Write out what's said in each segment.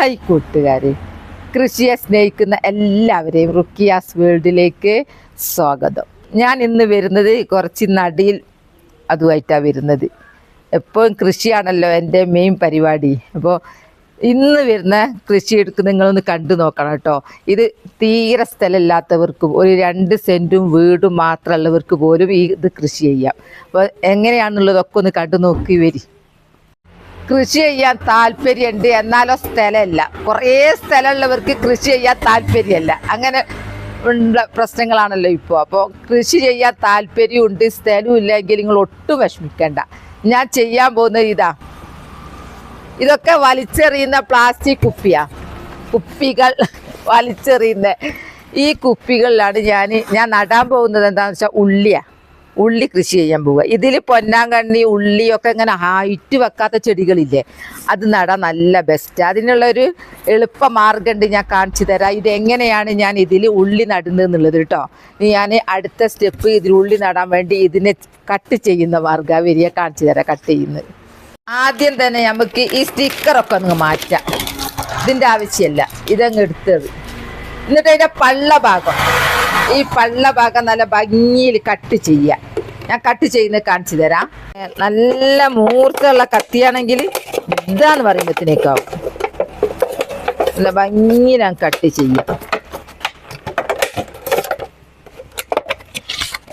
Hi കൂട്ടുകാരെ, കൃഷിയെ സ്നേഹിക്കുന്ന എല്ലാവരെയും റുക്കിയാസ് വേൾഡിലേക്ക് സ്വാഗതം. ഞാൻ ഇന്ന് വരുന്നത് കുറച്ച് നടിയിൽ അതുമായിട്ടാണ് വരുന്നത്. എപ്പോഴും കൃഷിയാണല്ലോ എൻ്റെ മെയിൻ പരിപാടി. അപ്പോൾ ഇന്ന് വരുന്ന കൃഷി എടുക്ക് നിങ്ങളൊന്ന് കണ്ടു നോക്കണം കേട്ടോ. ഇത് തീരെ സ്ഥലമില്ലാത്തവർക്കും ഒരു 2 സെൻറ്റും വീടും മാത്രമുള്ളവർക്ക് പോലും ഇത് കൃഷി ചെയ്യാം. അപ്പോൾ എങ്ങനെയാണെന്നുള്ളതൊക്കെ ഒന്ന് കണ്ടു നോക്കി വരി. കൃഷി ചെയ്യാൻ താല്പര്യമുണ്ട്, എന്നാലോ സ്ഥലമില്ല. കുറേ സ്ഥലമുള്ളവർക്ക് കൃഷി ചെയ്യാൻ താല്പര്യമല്ല. അങ്ങനെ ഉള്ള പ്രശ്നങ്ങളാണല്ലോ ഇപ്പോൾ. അപ്പോൾ കൃഷി ചെയ്യാൻ താല്പര്യമുണ്ട്, സ്ഥലവും ഇല്ലെങ്കിൽ നിങ്ങൾ ഒട്ടും വിഷമിക്കേണ്ട. ഞാൻ ചെയ്യാൻ പോകുന്നത് ഇതൊക്കെ വലിച്ചെറിയുന്ന പ്ലാസ്റ്റിക് കുപ്പികൾ വലിച്ചെറിയുന്ന ഈ കുപ്പികളിലാണ് ഞാൻ നടാൻ പോകുന്നത്. എന്താണെന്ന് വെച്ചാൽ ഉള്ളി കൃഷി ചെയ്യാൻ പോവുക. ഇതിൽ പൊന്നാങ്കണ്ണി ഉള്ളിയൊക്കെ ഇങ്ങനെ ഹൈറ്റ് വെക്കാത്ത ചെടികളില്ലേ, അത് നടാൻ നല്ല ബെസ്റ്റ്. അതിനുള്ളൊരു എളുപ്പ മാർഗ്ഗമുണ്ട്, ഞാൻ കാണിച്ചു തരാം. ഇതെങ്ങനെയാണ് ഞാൻ ഇതിൽ ഉള്ളി നടുന്നതെന്നുള്ളത് കേട്ടോ. ഞാൻ അടുത്ത സ്റ്റെപ്പ് ഇതിൽ ഉള്ളി നടാൻ വേണ്ടി ഇതിനെ കട്ട് ചെയ്യുന്ന മാർഗ്ഗം വരിക കാണിച്ചു തരാം. കട്ട് ചെയ്യുന്നത് ആദ്യം തന്നെ നമുക്ക് ഈ സ്റ്റിക്കറൊക്കെ ഒന്ന് മാറ്റാം. ഇതിൻ്റെ ആവശ്യമല്ല, ഇതങ്ങ് എടുത്തത്. എന്നിട്ട് അതിൻ്റെ ഈ പള്ള ഭാഗം നല്ല ഭംഗിയിൽ കട്ട് ചെയ്യുക. ഞാൻ കട്ട് ചെയ്യുന്നത് കാണിച്ചു തരാം. നല്ല മൂർത്തുള്ള കത്തിയാണെങ്കിൽ ഇതാന്ന് പറയുമ്പോഴത്തേക്കാവും. നല്ല ഭംഗിയിൽ ഞാൻ കട്ട് ചെയ്യാം.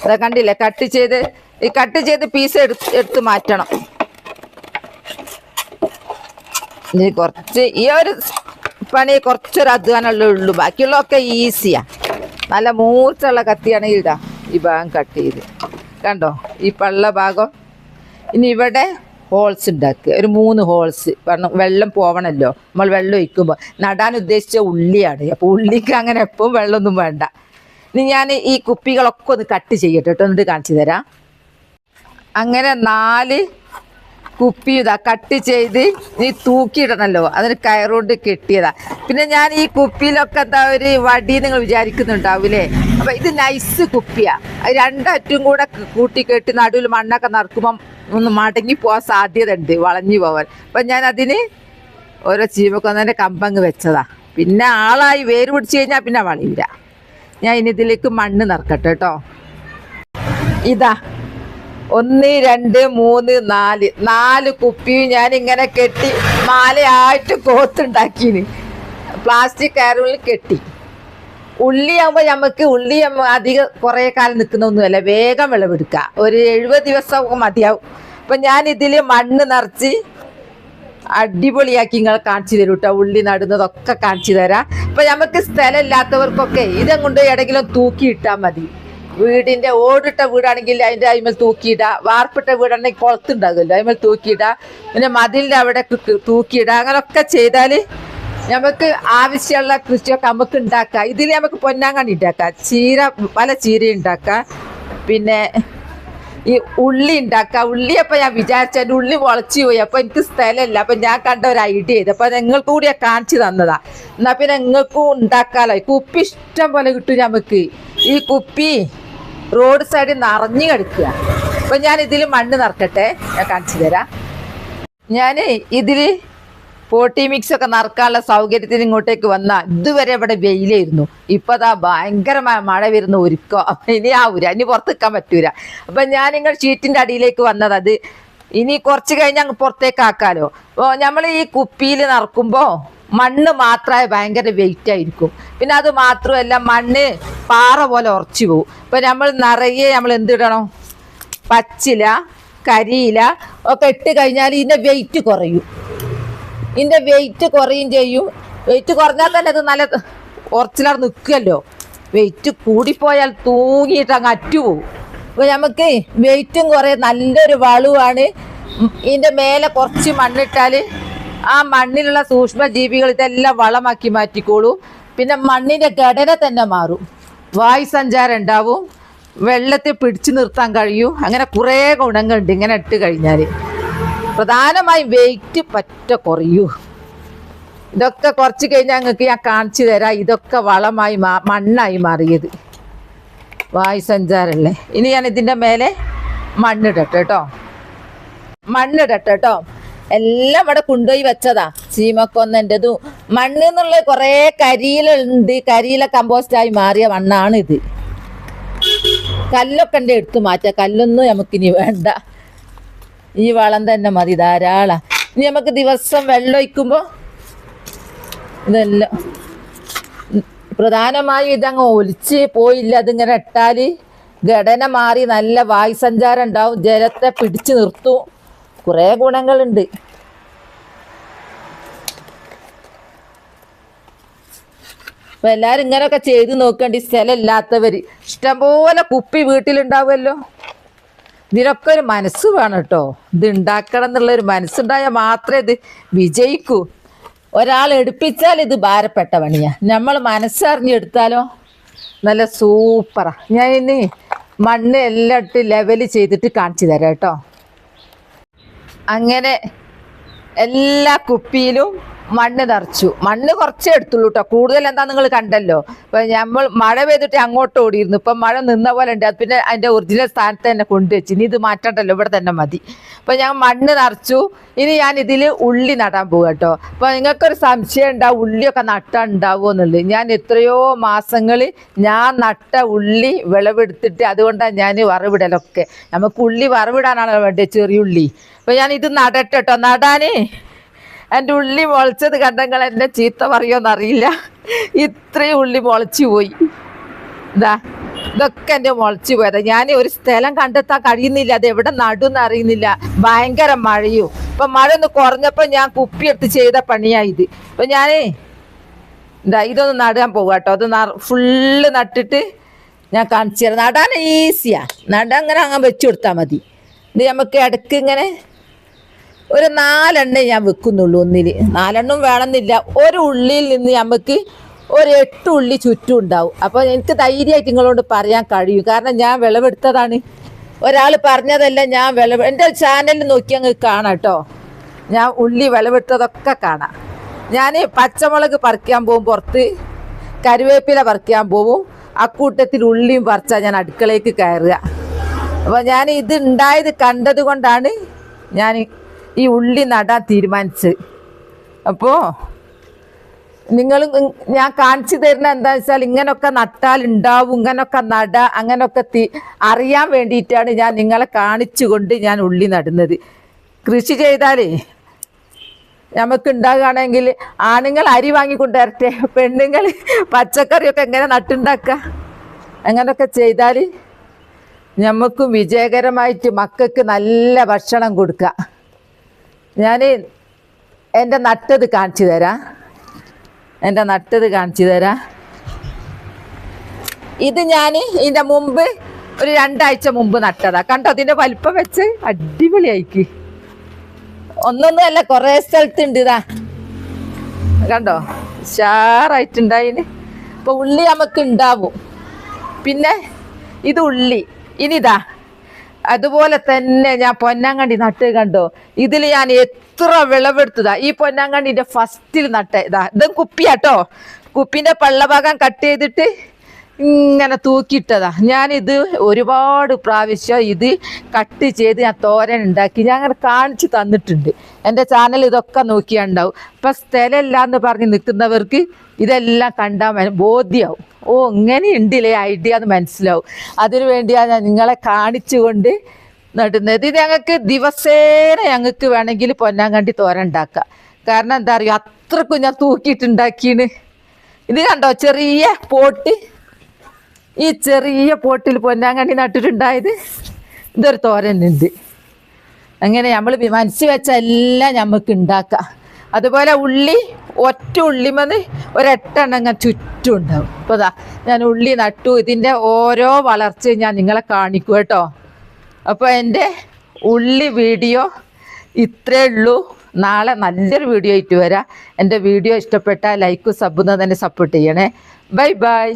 അതാ കണ്ടില്ലേ, കട്ട് ചെയ്ത് പീസ് എടുത്ത് മാറ്റണം. ഇനി കുറച്ച് ഈ ഒരു പണി കുറച്ചൊരു അധ്വാനമല്ലേ ഉള്ളൂ, ബാക്കിയുള്ളതൊക്കെ ഈസിയാ. നല്ല മൂർച്ചുള്ള കത്തിയാണെങ്കിൽ ഈ ഭാഗം കട്ട് ചെയ്ത് കണ്ടോ, ഈ പള്ള ഭാഗം. ഇനി ഇവിടെ ഹോൾസ് ഉണ്ടാക്കുക, ഒരു 3 ഹോൾസ്. കാരണം വെള്ളം പോവണമല്ലോ, നമ്മൾ വെള്ളം ഒഴിക്കുമ്പോൾ. നടാൻ ഉദ്ദേശിച്ച ഉള്ളിയാണ്, അപ്പോൾ ഉള്ളിക്ക് അങ്ങനെ എപ്പോഴും വെള്ളമൊന്നും വേണ്ട. ഇനി ഞാൻ ഈ കുപ്പികളൊക്കെ ഒന്ന് കട്ട് ചെയ്യട്ടെ കേട്ടോ, എന്നിട്ട് കാണിച്ചു തരാം. അങ്ങനെ 4 കുപ്പി കട്ട് ചെയ്ത് ഈ തൂക്കിയിടണമല്ലോ, അതിന് കയറുകൊണ്ട് കെട്ടിയതാ. പിന്നെ ഞാൻ ഈ കുപ്പിയിലൊക്കെ എന്താ ഒരു വടി നിങ്ങൾ വിചാരിക്കുന്നുണ്ടാവൂലേ. അപ്പം ഇത് നൈസ് കുപ്പിയാണ്. അത് 2 അറ്റും കൂടെ കൂട്ടിക്കെട്ടി നടുവിൽ മണ്ണൊക്കെ നടക്കുമ്പം ഒന്ന് മടങ്ങി പോകാൻ സാധ്യത ഉണ്ട്, വളഞ്ഞു പോകാൻ. അപ്പം ഞാൻ അതിന് ഓരോ ചീമക്കൊന്നതിൻ്റെ കമ്പങ്ങ് വെച്ചതാ. പിന്നെ ആളായി വേര് പിടിച്ച് കഴിഞ്ഞാൽ പിന്നെ വളയില്ല. ഞാൻ ഇനി ഇതിലേക്ക് മണ്ണ് നിറക്കട്ടെ കേട്ടോ. 1 2 3 4 കുപ്പിയും ഞാനിങ്ങനെ കെട്ടി മാലയായിട്ട് കോത്തുണ്ടാക്കീന്. പ്ലാസ്റ്റിക് കയറുകളിൽ കെട്ടി. ഉള്ളി അധികം കുറേ കാലം നിൽക്കുന്നൊന്നുമല്ല, വേഗം വിളവെടുക്കുക. ഒരു 70 ദിവസമൊക്കെ മതിയാവും. അപ്പം ഞാനിതിൽ മണ്ണ് നിറച്ച് അടിപൊളിയാക്കി നിങ്ങളെ കാണിച്ചു തരും കേട്ടോ. ഉള്ളി നടുന്നതൊക്കെ കാണിച്ചു തരാം. അപ്പം നമുക്ക് സ്ഥലം ഇല്ലാത്തവർക്കൊക്കെ ഇതും കൊണ്ട് എവിടെയെങ്കിലും തൂക്കിയിട്ടാൽ മതി. വീടിൻ്റെ ഓടിട്ട വീടാണെങ്കിൽ അതിൻ്റെ അതിമേൽ തൂക്കിയിടുക. വാർപ്പിട്ട വീടാണെങ്കിൽ കുളത്തുണ്ടാകുമല്ലോ, അതിമേൽ തൂക്കിയിടുക. പിന്നെ മതിലിൻ്റെ അവിടെ തൂക്കിയിടുക. അങ്ങനെയൊക്കെ ചെയ്താൽ നമുക്ക് ആവശ്യമുള്ള കൃഷിയൊക്കെ നമുക്ക് ഉണ്ടാക്കാം. ഇതിൽ നമുക്ക് പൊന്നാങ്കണ്ണി ഉണ്ടാക്കാം, പല ചീര ഉണ്ടാക്കാം, പിന്നെ ഈ ഉള്ളി ഉണ്ടാക്കാം. ഉള്ളിയപ്പോൾ ഞാൻ വിചാരിച്ച എൻ്റെ ഉള്ളി മുളച്ചു പോയി. അപ്പോൾ എനിക്ക് സ്ഥലമില്ല. അപ്പം ഞാൻ കണ്ട ഒരു ഐഡിയ ചെയ്ത് അപ്പോൾ നിങ്ങൾക്ക് കൂടി കാണിച്ചു തന്നതാ. എന്നാൽ പിന്നെ നിങ്ങൾക്കും ഉണ്ടാക്കാമല്ലോ. ഈ കുപ്പി ഇഷ്ടം പോലെ കിട്ടും നമുക്ക്. ഈ കുപ്പി റോഡ് സൈഡിൽ നിറഞ്ഞു കിടക്കുക. അപ്പം ഞാൻ ഇതിൽ മണ്ണ് നിറക്കട്ടെ, ഞാൻ കാണിച്ചു തരാം. ഞാൻ ഇതിൽ പോട്ടി മിക്സൊക്കെ നിറക്കാനുള്ള സൗകര്യത്തിന് ഇങ്ങോട്ടേക്ക് വന്നാൽ ഇതുവരെ ഇവിടെ വെയിലായിരുന്നു. ഇപ്പം ഭയങ്കരമായ മഴ വരുന്ന ഒരുക്കോ. അപ്പം ഇനി ഇനി പുറത്ത് നിൽക്കാൻ പറ്റൂല. അപ്പം ഞാൻ നിങ്ങൾ ഷീറ്റിൻ്റെ അടിയിലേക്ക് വന്നത്. അത് ഇനി കുറച്ച് കഴിഞ്ഞ് അങ്ങ് പുറത്തേക്ക് ആക്കാമല്ലോ. അപ്പോൾ നമ്മൾ ഈ കുപ്പിയിൽ നിറക്കുമ്പോൾ മണ്ണ് മാത്രമായ ഭയങ്കര വെയിറ്റ് ആയിരിക്കും. പിന്നെ അത് മാത്രമല്ല, മണ്ണ് പാറ പോലെ ഉറച്ചു പോകും. ഇപ്പം നമ്മൾ നിറയെ എന്തിടണം, പച്ചില കരിയില ഒക്കെ ഇട്ട് കഴിഞ്ഞാൽ ഇതിൻ്റെ വെയിറ്റ് കുറയും. ഇതിൻ്റെ വെയിറ്റ് കുറയും ചെയ്യും. വെയിറ്റ് കുറഞ്ഞാൽ തന്നെ അത് നല്ല ഉറച്ചിലാണ് നിൽക്കുമല്ലോ. വെയിറ്റ് കൂടിപ്പോയാൽ തൂങ്ങിയിട്ട് അങ്ങ് അറ്റുപോകും. അപ്പോൾ നമുക്ക് വെയിറ്റും കുറേ നല്ലൊരു വളമാണ്. ഇതിൻ്റെ മേലെ കുറച്ച് മണ്ണിട്ടാൽ ആ മണ്ണിലുള്ള സൂക്ഷ്മജീവികൾ ഇതെല്ലാം വളമാക്കി മാറ്റിക്കോളും. പിന്നെ മണ്ണിൻ്റെ ഘടന തന്നെ മാറും, വായു സഞ്ചാരം ഉണ്ടാവും, വെള്ളത്തെ പിടിച്ചു നിർത്താൻ കഴിയും. അങ്ങനെ കുറേ ഗുണങ്ങളുണ്ട് ഇങ്ങനെ ഇട്ട് കഴിഞ്ഞാൽ. പ്രധാനമായും വെയിറ്റ് പറ്റ കുറയൂ. ഇതൊക്കെ കുറച്ച് കഴിഞ്ഞാൽ നിങ്ങൾക്ക് ഞാൻ കാണിച്ചു തരാം. ഇതൊക്കെ വളമായി മണ്ണായി മാറിയത്, വായു സഞ്ചാരമല്ലേ. ഇനി ഞാൻ ഇതിൻ്റെ മേലെ മണ്ണിടട്ടെ കേട്ടോ. എല്ലാം ഇവിടെ കൊണ്ടുപോയി വെച്ചതാ. ചീമക്കൊന്നൻ്റെതും മണ്ണ് എന്നുള്ള കുറേ കരിയിലുണ്ട്. കരിയില കമ്പോസ്റ്റായി മാറിയ മണ്ണാണ് ഇത്. കല്ലൊക്കെ ഉണ്ട് എടുത്തു മാറ്റാം. കല്ലൊന്നും നമുക്കിനി വേണ്ട. ഈ വളം തന്നെ മതി ധാരാളം. ഇനി നമുക്ക് ദിവസം വെള്ളം ഒഴിക്കുമ്പോൾ ഇതെല്ലാം പ്രധാനമായും ഇതങ്ങ് ഒലിച്ച് പോയില്ല. അതിങ്ങനെ ഇട്ടാൽ ഘടന മാറി നല്ല വായുസഞ്ചാരം ഉണ്ടാവും. ജലത്തെ പിടിച്ചു നിർത്തും. കുറേ ഗുണങ്ങളുണ്ട്. അപ്പം എല്ലാവരും ഇങ്ങനെയൊക്കെ ചെയ്ത് നോക്കേണ്ടി. സ്ഥലമില്ലാത്തവർ ഇഷ്ടംപോലെ കുപ്പി വീട്ടിലുണ്ടാവുമല്ലോ. ഇതിനൊക്കെ ഒരു മനസ്സ് വേണം കേട്ടോ. ഇത് ഉണ്ടാക്കണം എന്നുള്ളൊരു മനസ്സുണ്ടായാൽ മാത്രമേ ഇത് വിജയിക്കൂ. ഒരാൾ എടുപ്പിച്ചാൽ ഇത് ഭാരപ്പെട്ട പണിയാ. നമ്മൾ മനസ്സറിഞ്ഞെടുത്താലോ നല്ല സൂപ്പറാ. ഞാൻ ഇനി മണ്ണ് എല്ലാം ഇട്ട് ലെവൽ ചെയ്തിട്ട് കാണിച്ചു തരാം കേട്ടോ. അങ്ങനെ എല്ലാ കുപ്പിയിലും മണ്ണ് നിറച്ചു. മണ്ണ് കുറച്ചേ എടുത്തുള്ളൂ കേട്ടോ. കൂടുതൽ എന്താ നിങ്ങൾ കണ്ടല്ലോ. ഇപ്പം നമ്മൾ മഴ പെയ്തിട്ട് അങ്ങോട്ട് ഓടിയിരുന്നു. ഇപ്പം മഴ നിന്ന പോലെ ഉണ്ട്. അത് പിന്നെ അതിൻ്റെ ഒറിജിനൽ സ്ഥാനത്ത് തന്നെ കൊണ്ടുവച്ചു. ഇനി ഇത് മാറ്റണ്ടല്ലോ, ഇവിടെ തന്നെ മതി. അപ്പം ഞാൻ മണ്ണ് നിറച്ചു. ഇനി ഞാൻ ഇതിൽ ഉള്ളി നടാൻ പോകും കേട്ടോ. അപ്പോൾ നിങ്ങൾക്കൊരു സംശയം ഉണ്ടാവും ഉള്ളിയൊക്കെ നട്ടാൽ ഉണ്ടാവുമോ എന്നുള്ളത്. ഞാൻ എത്രയോ മാസങ്ങൾ ഞാൻ നട്ട ഉള്ളി വിളവെടുത്തിട്ട് അതുകൊണ്ടാണ് ഞാൻ വറവിടലൊക്കെ. നമുക്ക് ഉള്ളി വറവിടാനാണല്ലോ വേണ്ടത്, ചെറിയുള്ളി. അപ്പോൾ ഞാൻ ഇത് നടട്ടെ കേട്ടോ. നടാൻ എൻ്റെ ഉള്ളി മുളച്ചത് കണ്ടെങ്കിൽ എന്നെ ചീത്ത പറയുമോയെന്നറിയില്ല. ഇത്രയും ഉള്ളി മുളച്ചു പോയി. ഇതൊക്കെ എൻ്റെ മുളച്ചു പോയതാ. ഞാൻ ഒരു സ്ഥലം കണ്ടെത്താൻ കഴിയുന്നില്ല. അത് എവിടെ നടുന്ന് അറിയുന്നില്ല. ഭയങ്കര മഴയും. ഇപ്പം മഴ ഒന്ന് കുറഞ്ഞപ്പോൾ ഞാൻ കുപ്പിയെടുത്ത് ചെയ്ത പണിയായത്. അപ്പം ഞാൻ ഇതൊന്ന് നടാൻ പോകുക കേട്ടോ. അത് ഫുള്ള് നട്ടിട്ട് ഞാൻ കാണിച്ചു തരാം. നടാൻ ഈസിയാ. നടാൻ അങ്ങനെ വെച്ചു കൊടുത്താൽ മതി. ഇത് നമുക്ക് ഇടയ്ക്ക് ഇങ്ങനെ ഒരു 4 ഞാൻ വെക്കുന്നുള്ളൂ. ഒന്നിൽ 4 വേണമെന്നില്ല. ഒരു ഉള്ളിയിൽ നിന്ന് നമുക്ക് ഒരു 8 ഉള്ളി ചുറ്റും ഉണ്ടാവും. അപ്പോൾ എനിക്ക് ധൈര്യമായിട്ട് നിങ്ങളോട് പറയാൻ കഴിയും. കാരണം ഞാൻ വിളവെടുത്തതാണ്. ഒരാൾ പറഞ്ഞതല്ല. ഞാൻ എൻ്റെ ചാനലിൽ നോക്കി അങ്ങ് കാണാം കേട്ടോ. ഞാൻ ഉള്ളി വിളവെടുത്തതൊക്കെ കാണാം. ഞാൻ പച്ചമുളക് പറിക്കാൻ പോകും, പുറത്ത് കറിവേപ്പില പറിക്കാൻ പോകും. അക്കൂട്ടത്തിൽ ഉള്ളിയും പറിച്ചാൽ ഞാൻ അടുക്കളയ്ക്ക് കയറുക. അപ്പോൾ ഞാൻ ഇത് ഉണ്ടായത് കണ്ടത് കൊണ്ടാണ് ഞാൻ ഈ ഉള്ളി നടാൻ തീരുമാനിച്ചത്. അപ്പോൾ നിങ്ങളും ഞാൻ കാണിച്ചു തരുന്ന എന്താണെന്ന് വെച്ചാൽ ഇങ്ങനൊക്കെ നട്ടാൽ ഉണ്ടാവും, ഇങ്ങനൊക്കെ അങ്ങനൊക്കെ അറിയാൻ വേണ്ടിയിട്ടാണ് ഞാൻ നിങ്ങളെ കാണിച്ചുകൊണ്ട് ഞാൻ ഉള്ളി നടുന്നത്. കൃഷി ചെയ്താലേ നമുക്ക് ഉണ്ടാകുകയാണെങ്കിൽ ആണുങ്ങൾ അരി വാങ്ങിക്കൊണ്ടുവരട്ടെ, പെണ്ണുങ്ങൾ പച്ചക്കറിയൊക്കെ എങ്ങനെ നട്ടുണ്ടാക്കുക. അങ്ങനൊക്കെ ചെയ്താൽ നമുക്കും വിജയകരമായിട്ട് മക്കൾക്ക് നല്ല ഭക്ഷണം കൊടുക്കുക. ഞാൻ എൻ്റെ നട്ടത് കാണിച്ചു തരാം. ഇത് ഞാൻ ഇതിൻ്റെ മുമ്പ് ഒരു 2 ആഴ്ച മുമ്പ് നട്ടതാ. കണ്ടോ അതിൻ്റെ വലിപ്പം വെച്ച് അടിപൊളിയായിക്ക്. ഒന്നൊന്നുമല്ല, കുറേ സ്ഥലത്തുണ്ട്. ഇതാ കണ്ടോ ഉഷാറായിട്ടുണ്ടായിന്. അപ്പോൾ ഉള്ളി നമുക്ക് ഉണ്ടാവും. പിന്നെ ഇത് ഉള്ളി. ഇനിതാ അതുപോലെ തന്നെ ഞാൻ പൊന്നാങ്കണ്ണി നട്ട്. കണ്ടോ ഇതിൽ ഞാൻ എത്ര വിളവെടുത്തതാ. ഈ പൊന്നാങ്കണ്ണിൻ്റെ ഫസ്റ്റിൽ നട്ട ഇതും കുപ്പിയാട്ടോ. കുപ്പിൻ്റെ പള്ളഭാഗം കട്ട് ചെയ്തിട്ട് ഇങ്ങനെ തൂക്കിയിട്ടതാ. ഞാനിത് ഒരുപാട് പ്രാവശ്യം ഇത് കട്ട് ചെയ്ത് ഞാൻ തോരൻ ഉണ്ടാക്കി ഞാൻ അങ്ങനെ കാണിച്ച് തന്നിട്ടുണ്ട്. എൻ്റെ ചാനൽ ഇതൊക്കെ നോക്കിയാണ്ടാവും. ഇപ്പം സ്ഥലമില്ല എന്ന് പറഞ്ഞ് നിൽക്കുന്നവർക്ക് ഇതെല്ലാം കണ്ടാൽ ബോധ്യമാവും. ഓ ഇങ്ങനെ ഉണ്ടല്ലേ ഐഡിയ എന്ന് മനസ്സിലാവും. അതിനു വേണ്ടിയാണ് ഞാൻ നിങ്ങളെ കാണിച്ചുകൊണ്ട് നടുന്നത്. ഇത് ഞങ്ങൾക്ക് ദിവസേന ഞങ്ങൾക്ക് വേണമെങ്കിൽ പൊന്നാങ്കണ്ണി തോരൻ ഉണ്ടാക്കാം. കാരണം എന്താ പറയുക, അത്രക്കും ഞാൻ തൂക്കിയിട്ടുണ്ടാക്കിയാണ്. ഇത് കണ്ടോ ചെറിയ പോട്ട്. ഈ ചെറിയ പോട്ടിൽ പൊന്നാങ്കണ്ണി നട്ടിട്ടുണ്ടായത്. ഇതൊരു തോരനുണ്ട്. അങ്ങനെ നമ്മൾ മനസ്സിൽ വെച്ച എല്ലാം നമുക്ക് ഉണ്ടാക്കാം. അതുപോലെ ഉള്ളി ഒറ്റ ഉള്ളിമന്ന് ഒരു 8 എണ്ണം ചുറ്റും ഉണ്ടാവും. അപ്പോൾ അതാ ഞാൻ ഉള്ളി നട്ടു. ഇതിൻ്റെ ഓരോ വളർച്ചയും ഞാൻ നിങ്ങളെ കാണിക്കും കേട്ടോ. അപ്പോൾ എൻ്റെ ഉള്ളി വീഡിയോ ഇത്രയേ ഉള്ളൂ. നാളെ നല്ലൊരു വീഡിയോ ആയിട്ട് വരാം. എൻ്റെ വീഡിയോ ഇഷ്ടപ്പെട്ടാൽ ലൈക്കും സബ്ബും തന്നെ സപ്പോർട്ട് ചെയ്യണേ. Bye bye.